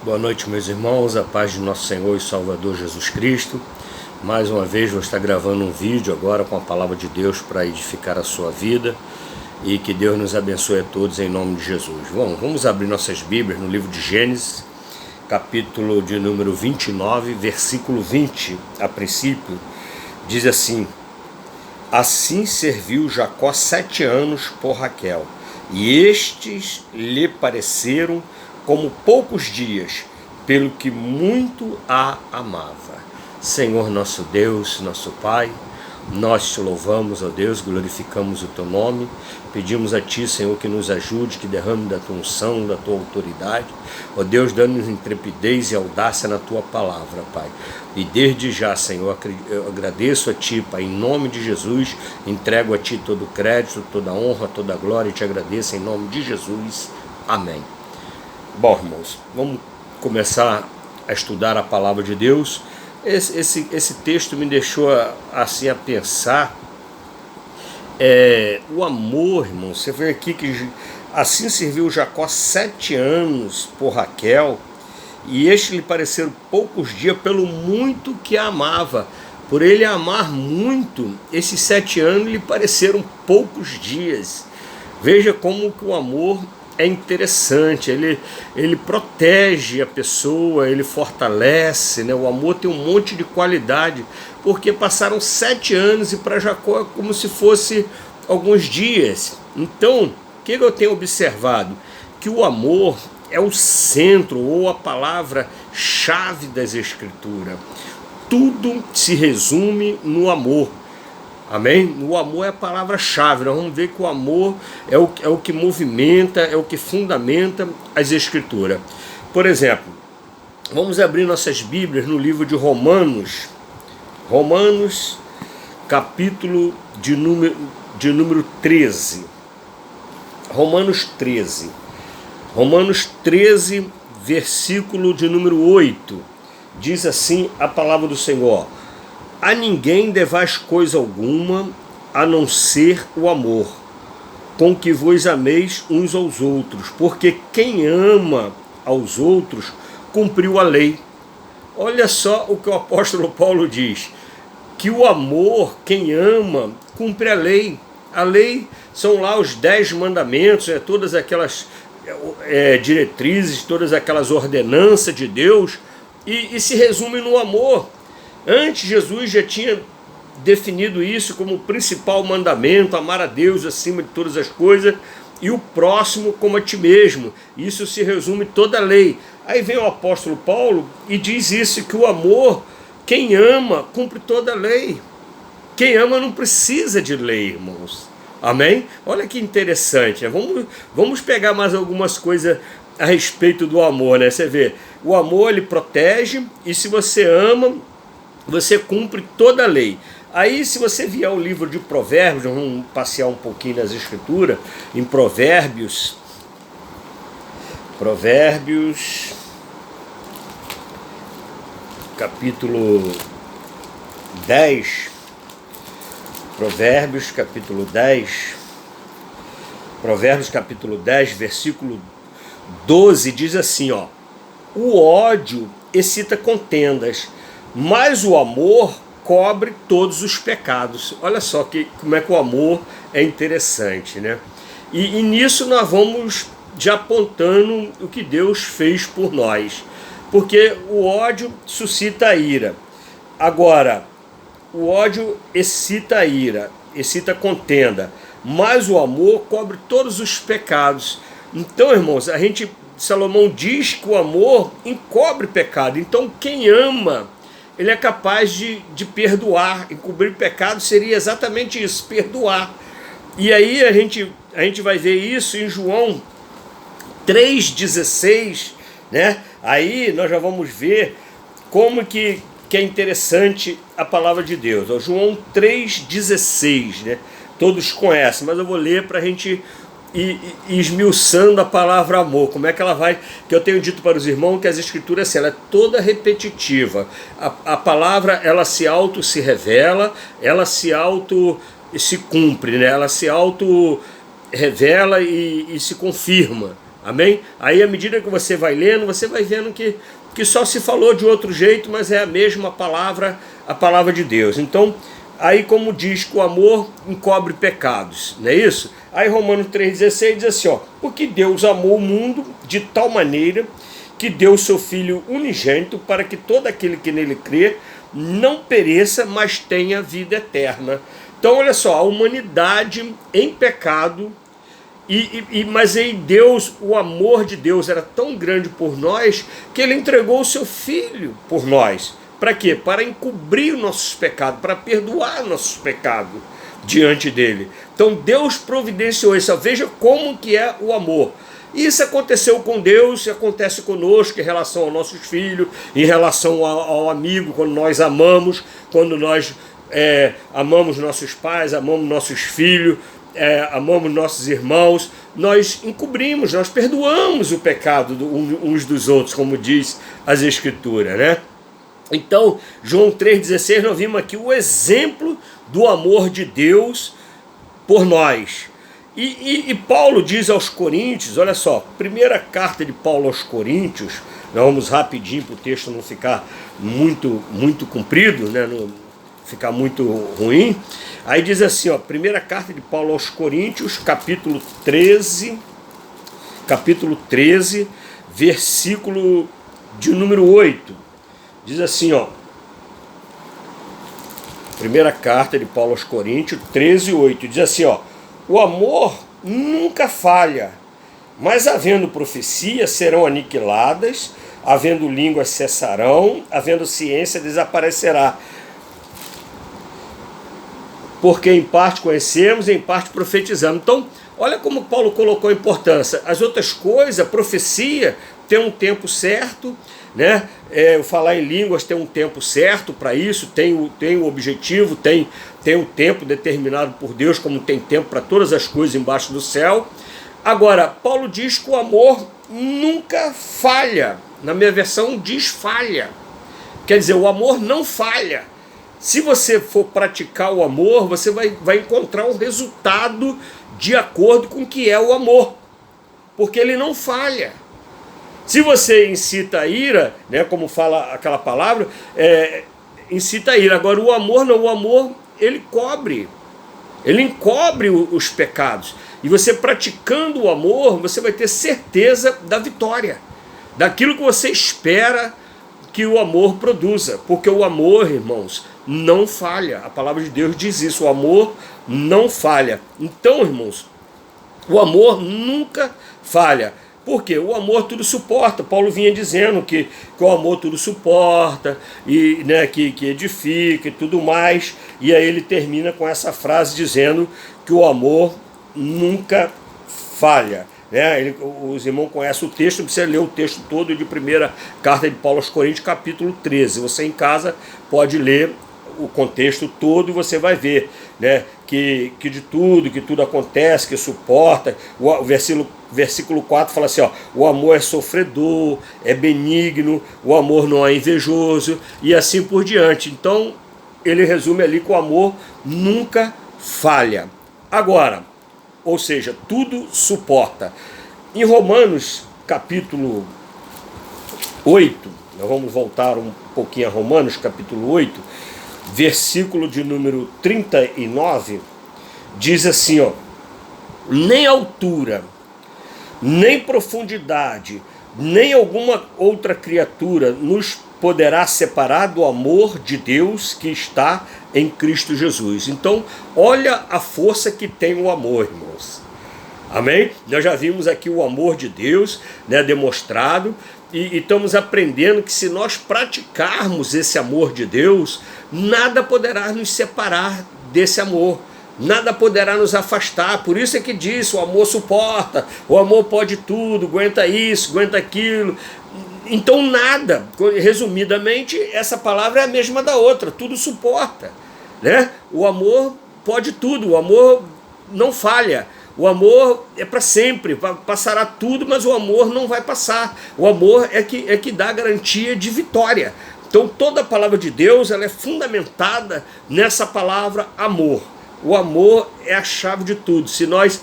Boa noite, meus irmãos, a paz de nosso Senhor e Salvador Jesus Cristo. Mais uma vez vou estar gravando um vídeo agora com a palavra de Deus para edificar a sua vida e que Deus nos abençoe a todos em nome de Jesus. Vamos abrir nossas Bíblias no livro de Gênesis, capítulo de número 29, versículo 20. A princípio diz assim: Assim serviu Jacó 7 anos por Raquel, e estes lhe pareceram como poucos dias, pelo que muito a amava. Senhor nosso Deus, nosso Pai, nós te louvamos, ó Deus, glorificamos o teu nome, pedimos a ti, Senhor, que nos ajude, que derrame da tua unção, da tua autoridade, ó Deus, dando-nos intrepidez e audácia na tua palavra, Pai. E desde já, Senhor, eu agradeço a ti, Pai, em nome de Jesus, entrego a ti todo o crédito, toda a honra, toda a glória, e te agradeço em nome de Jesus. Amém. Bom, irmãos, vamos começar a estudar a palavra de Deus. Esse texto me deixou assim a pensar. O amor, irmão. Você vê aqui que assim serviu Jacó 7 anos por Raquel, e este lhe pareceram poucos dias pelo muito que a amava. Por ele amar muito, esses 7 anos lhe pareceram poucos dias. Veja como que o amor é interessante, ele protege a pessoa, ele fortalece, né? O amor tem um monte de qualidade, porque passaram 7 anos e para Jacó é como se fosse alguns dias. Então, o que eu tenho observado? Que o amor é o centro ou a palavra-chave das Escrituras. Tudo se resume no amor. Amém? O amor é a palavra-chave. Nós vamos ver que o amor é o que movimenta, é o que fundamenta as Escrituras. Por exemplo, vamos abrir nossas Bíblias no livro de Romanos. Romanos, capítulo de número 13. Romanos 13. Romanos 13, versículo de número 8. Diz assim a palavra do Senhor: A ninguém devais coisa alguma, a não ser o amor, com que vos ameis uns aos outros, porque quem ama aos outros cumpriu a lei. Olha só o que o apóstolo Paulo diz, que o amor, quem ama, cumpre a lei. A lei são lá os 10 mandamentos, todas aquelas diretrizes, todas aquelas ordenanças de Deus, e se resume no amor. Antes, Jesus já tinha definido isso como o principal mandamento: amar a Deus acima de todas as coisas e o próximo como a ti mesmo. Isso se resume toda a lei. Aí vem o apóstolo Paulo e diz isso, que o amor, quem ama, cumpre toda a lei. Quem ama não precisa de lei, irmãos. Amém? Olha que interessante. Vamos pegar mais algumas coisas a respeito do amor, né? Você vê, o amor ele protege, e se você ama, você cumpre toda a lei. Aí, se você vier ao livro de Provérbios, vamos passear um pouquinho nas Escrituras, em Provérbios, capítulo 10, Provérbios, capítulo 10, versículo 12, diz assim, ó: O ódio excita contendas, mas o amor cobre todos os pecados. Olha só como é que o amor é interessante, né? E nisso nós vamos já apontando o que Deus fez por nós. Porque o ódio suscita a ira. Agora, o ódio excita a ira, excita a contenda, mas o amor cobre todos os pecados. Então, irmãos, Salomão diz que o amor encobre pecado. Então, quem ama, ele é capaz de perdoar. Encobrir pecado seria exatamente isso, perdoar. E aí a gente vai ver isso em João 3,16, né? Aí nós já vamos ver como que é interessante a palavra de Deus. Ó, João 3,16, né? Todos conhecem, mas eu vou ler para a gente ir esmiuçando a palavra amor. Como é que ela vai? Que eu tenho dito para os irmãos que as Escrituras, assim, ela é toda repetitiva. A palavra, ela se revela, ela se cumpre, né? Ela se revela e se confirma. Amém? Aí, à medida que você vai lendo, você vai vendo que só se falou de outro jeito, mas é a mesma palavra, a palavra de Deus. Então, aí como diz que o amor encobre pecados, não é isso? Aí Romanos 3,16 diz assim, ó, porque Deus amou o mundo de tal maneira que deu o seu Filho unigênito para que todo aquele que nele crê não pereça, mas tenha vida eterna. Então, olha só, a humanidade em pecado, mas em Deus, o amor de Deus era tão grande por nós, que ele entregou o seu Filho por nós. Para quê? Para encobrir nossos pecados, para perdoar nossos pecados diante dele. Então Deus providenciou isso. Veja como que é o amor. Isso aconteceu com Deus e acontece conosco em relação aos nossos filhos, em relação ao amigo, quando nós amamos, quando nós amamos nossos pais, amamos nossos filhos, amamos nossos irmãos, nós encobrimos, nós perdoamos o pecado uns dos outros, como diz as Escrituras, né? Então, João 3,16, nós vimos aqui o exemplo do amor de Deus por nós. E Paulo diz aos Coríntios, olha só, primeira carta de Paulo aos Coríntios, nós vamos rapidinho para o texto não ficar muito comprido, né, não ficar muito ruim. Aí diz assim, ó, primeira carta de Paulo aos Coríntios, capítulo 13, versículo de número 8. Diz assim, ó, primeira carta de Paulo aos Coríntios, 13:8, diz assim, ó, o amor nunca falha, mas havendo profecia serão aniquiladas, havendo línguas cessarão, havendo ciência desaparecerá. Porque em parte conhecemos, em parte profetizamos. Então, olha como Paulo colocou a importância. As outras coisas, a profecia tem um tempo certo, né? Falar em línguas tem um tempo certo para isso, tem o objetivo, tem o tempo determinado por Deus, como tem tempo para todas as coisas embaixo do céu. Agora, Paulo diz que o amor nunca falha. Na minha versão diz falha. Quer dizer, o amor não falha. Se você for praticar o amor, você vai encontrar um resultado de acordo com o que é o amor, porque ele não falha. Se você incita a ira, né, como fala aquela palavra, incita a ira. Agora o amor não, o amor ele encobre os pecados. E você praticando o amor, você vai ter certeza da vitória, daquilo que você espera que o amor produza, porque o amor, irmãos, não falha. A palavra de Deus diz isso, o amor não falha. Então, irmãos, o amor nunca falha. Por quê? O amor tudo suporta. Paulo vinha dizendo que o amor tudo suporta, e, né, que edifica e tudo mais. E aí ele termina com essa frase dizendo que o amor nunca falha. Né? Os irmãos conhecem o texto, não precisa ler o texto todo de primeira carta de Paulo aos Coríntios, capítulo 13. Você em casa pode ler o contexto todo e você vai ver, né, que tudo acontece, que suporta. O versículo 4 fala assim, ó, o amor é sofredor, é benigno, o amor não é invejoso, e assim por diante. Então ele resume ali que o amor nunca falha. Agora, ou seja, tudo suporta. Em Romanos capítulo 8, nós vamos voltar um pouquinho a Romanos capítulo 8, versículo de número 39, diz assim, ó, nem altura, nem profundidade, nem alguma outra criatura nos poderá separar do amor de Deus que está em Cristo Jesus. Então, olha a força que tem o amor, irmãos. Amém? Nós já vimos aqui o amor de Deus, né, demonstrado, e estamos aprendendo que se nós praticarmos esse amor de Deus, nada poderá nos separar desse amor, nada poderá nos afastar. Por isso é que diz, o amor suporta, o amor pode tudo, aguenta isso, aguenta aquilo. Então nada, resumidamente, essa palavra é a mesma da outra, tudo suporta, né? O amor pode tudo, o amor não falha. O amor é para sempre, passará tudo, mas o amor não vai passar. O amor é que dá garantia de vitória. Então toda a palavra de Deus ela é fundamentada nessa palavra amor. O amor é a chave de tudo. Se nós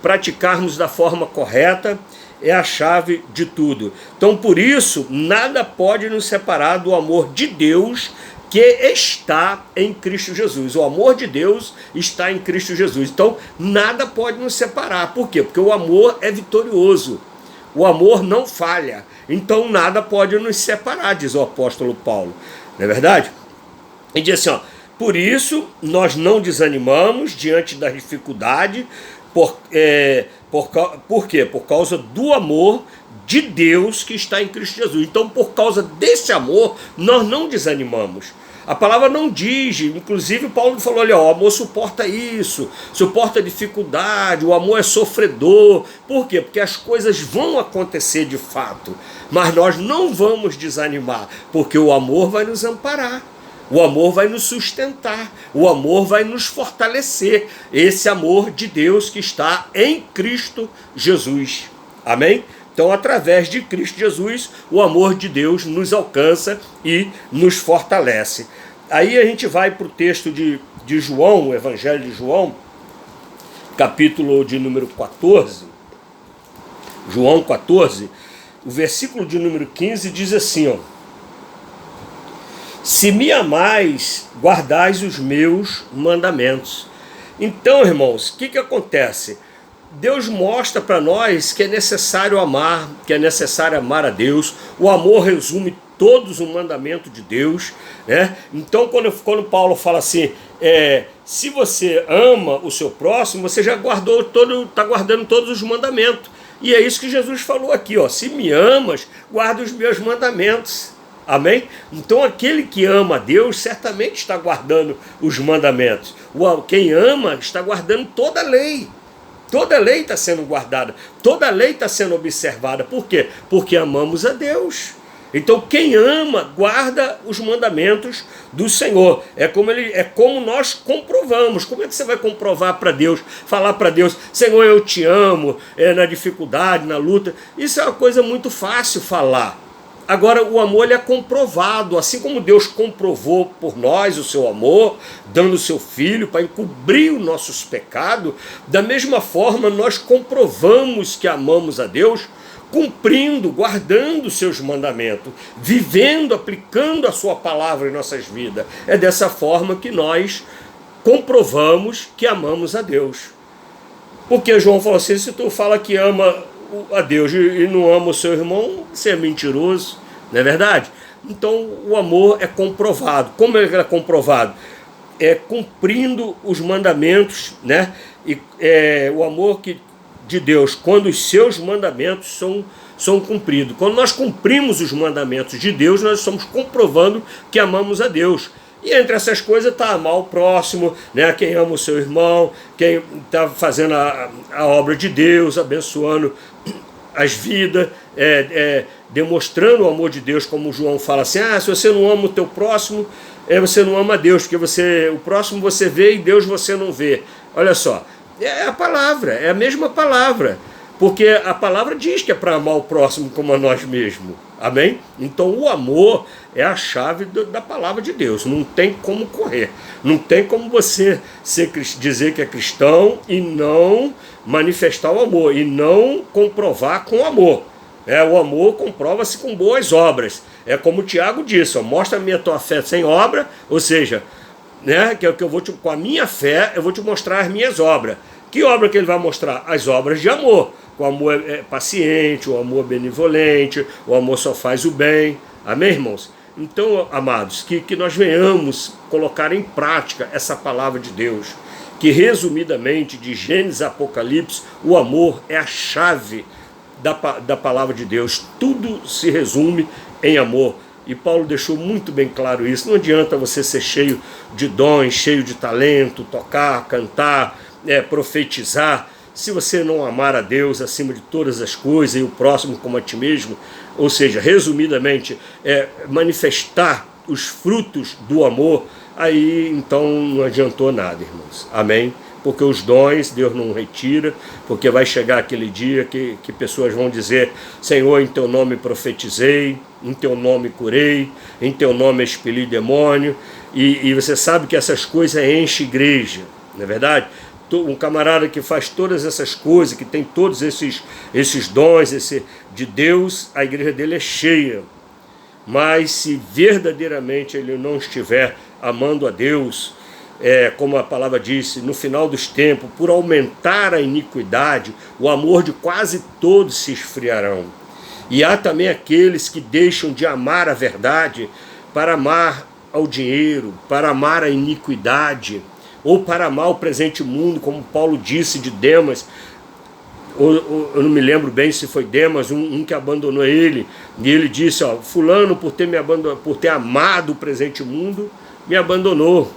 praticarmos da forma correta, é a chave de tudo. Então, por isso, nada pode nos separar do amor de Deus que está em Cristo Jesus. O amor de Deus está em Cristo Jesus. Então, nada pode nos separar. Por quê? Porque o amor é vitorioso. O amor não falha. Então, nada pode nos separar, diz o apóstolo Paulo. Não é verdade? Ele diz assim, ó, por isso, nós não desanimamos diante da dificuldade. Por quê? Por causa do amor de Deus que está em Cristo Jesus. Então, por causa desse amor, nós não desanimamos. A palavra não diz, inclusive Paulo falou ali, ó, o amor suporta isso, suporta a dificuldade, o amor é sofredor. Por quê? Porque as coisas vão acontecer de fato, mas nós não vamos desanimar, porque o amor vai nos amparar. O amor vai nos sustentar, o amor vai nos fortalecer. Esse amor de Deus que está em Cristo Jesus. Amém? Então, através de Cristo Jesus, o amor de Deus nos alcança e nos fortalece. Aí a gente vai para o texto de João, o Evangelho de João, capítulo de número 14. João 14, o versículo de número 15 diz assim, ó: se me amais, guardais os meus mandamentos. Então, irmãos, o que acontece? Deus mostra para nós que é necessário amar, que é necessário amar a Deus. O amor resume todos os mandamentos de Deus, né? Então, quando Paulo fala assim, se você ama o seu próximo, você já está guardando todos os mandamentos. E é isso que Jesus falou aqui, ó: se me amas, guarda os meus mandamentos. Amém? Então aquele que ama a Deus certamente está guardando os mandamentos. Quem ama está guardando toda a lei. Toda a lei está sendo guardada. Toda a lei está sendo observada. Por quê? Porque amamos a Deus. Então quem ama, guarda os mandamentos do Senhor. É como nós comprovamos. Como é que você vai comprovar para Deus? Falar para Deus, Senhor, eu te amo, na dificuldade, na luta. Isso é uma coisa muito fácil falar. Agora, o amor ele é comprovado, assim como Deus comprovou por nós o seu amor, dando o seu Filho para encobrir os nossos pecados, da mesma forma nós comprovamos que amamos a Deus, cumprindo, guardando os seus mandamentos, vivendo, aplicando a sua palavra em nossas vidas. É dessa forma que nós comprovamos que amamos a Deus. Porque João falou assim, se tu fala que ama a Deus e não ama o seu irmão, você é mentiroso, não é verdade? Então o amor é comprovado. Como ele é comprovado? É cumprindo os mandamentos, né? E o amor de Deus, quando os seus mandamentos são cumpridos. Quando nós cumprimos os mandamentos de Deus, nós estamos comprovando que amamos a Deus. E entre essas coisas está amar o próximo, né? Quem ama o seu irmão, quem está fazendo a obra de Deus, abençoando as vidas, demonstrando o amor de Deus, como João fala assim, se você não ama o teu próximo, você não ama a Deus, porque o próximo você vê e Deus você não vê. Olha só, é a palavra, é a mesma palavra, porque a palavra diz que é para amar o próximo como a nós mesmos. Amém? Então o amor é a chave da palavra de Deus. Não tem como correr. Não tem como você dizer que é cristão e não manifestar o amor. E não comprovar com amor. O amor comprova-se com boas obras. É como o Tiago disse, mostra-me a tua fé sem obra. Ou seja, né, que eu vou com a minha fé eu vou te mostrar as minhas obras. Que obra que ele vai mostrar? As obras de amor. O amor é paciente, o amor é benevolente, o amor só faz o bem. Amém, irmãos? Então, amados, que nós venhamos colocar em prática essa palavra de Deus, que resumidamente, de Gênesis a Apocalipse, o amor é a chave da palavra de Deus. Tudo se resume em amor. E Paulo deixou muito bem claro isso. Não adianta você ser cheio de dons, cheio de talento, tocar, cantar, profetizar, se você não amar a Deus acima de todas as coisas e o próximo como a ti mesmo, ou seja, resumidamente, manifestar os frutos do amor, aí então não adiantou nada, irmãos. Amém? Porque os dons Deus não retira, porque vai chegar aquele dia que pessoas vão dizer, Senhor, em teu nome profetizei, em teu nome curei, em teu nome expeli demônio, e você sabe que essas coisas enchem igreja, não é verdade? um camarada que faz todas essas coisas, que tem todos esses dons de Deus, a igreja dele é cheia. Mas se verdadeiramente ele não estiver amando a Deus, como a palavra disse, no final dos tempos, por aumentar a iniquidade, o amor de quase todos se esfriarão. E há também aqueles que deixam de amar a verdade para amar ao dinheiro, para amar a iniquidade, ou para amar o presente mundo, como Paulo disse de Demas. Eu não me lembro bem se foi Demas, um que abandonou ele, e ele disse, ó, fulano por ter amado o presente mundo, me abandonou.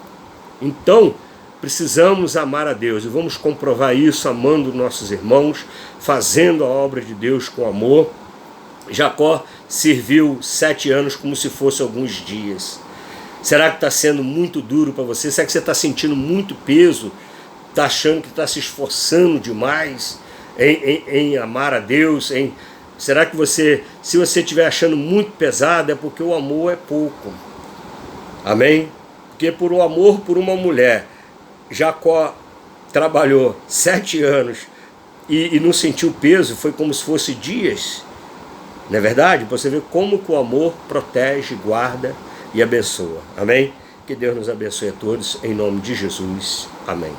Então, precisamos amar a Deus, e vamos comprovar isso amando nossos irmãos, fazendo a obra de Deus com amor. Jacó serviu 7 anos como se fosse alguns dias. Será que está sendo muito duro para você? Será que você está sentindo muito peso? Está achando que está se esforçando demais em amar a Deus? Será que se você estiver achando muito pesado, é porque o amor é pouco? Amém? Porque por um amor por uma mulher, Jacó trabalhou 7 anos e não sentiu peso, foi como se fosse dias. Não é verdade? Você vê como que o amor protege, guarda e abençoa. Amém? Que Deus nos abençoe a todos, em nome de Jesus. Amém.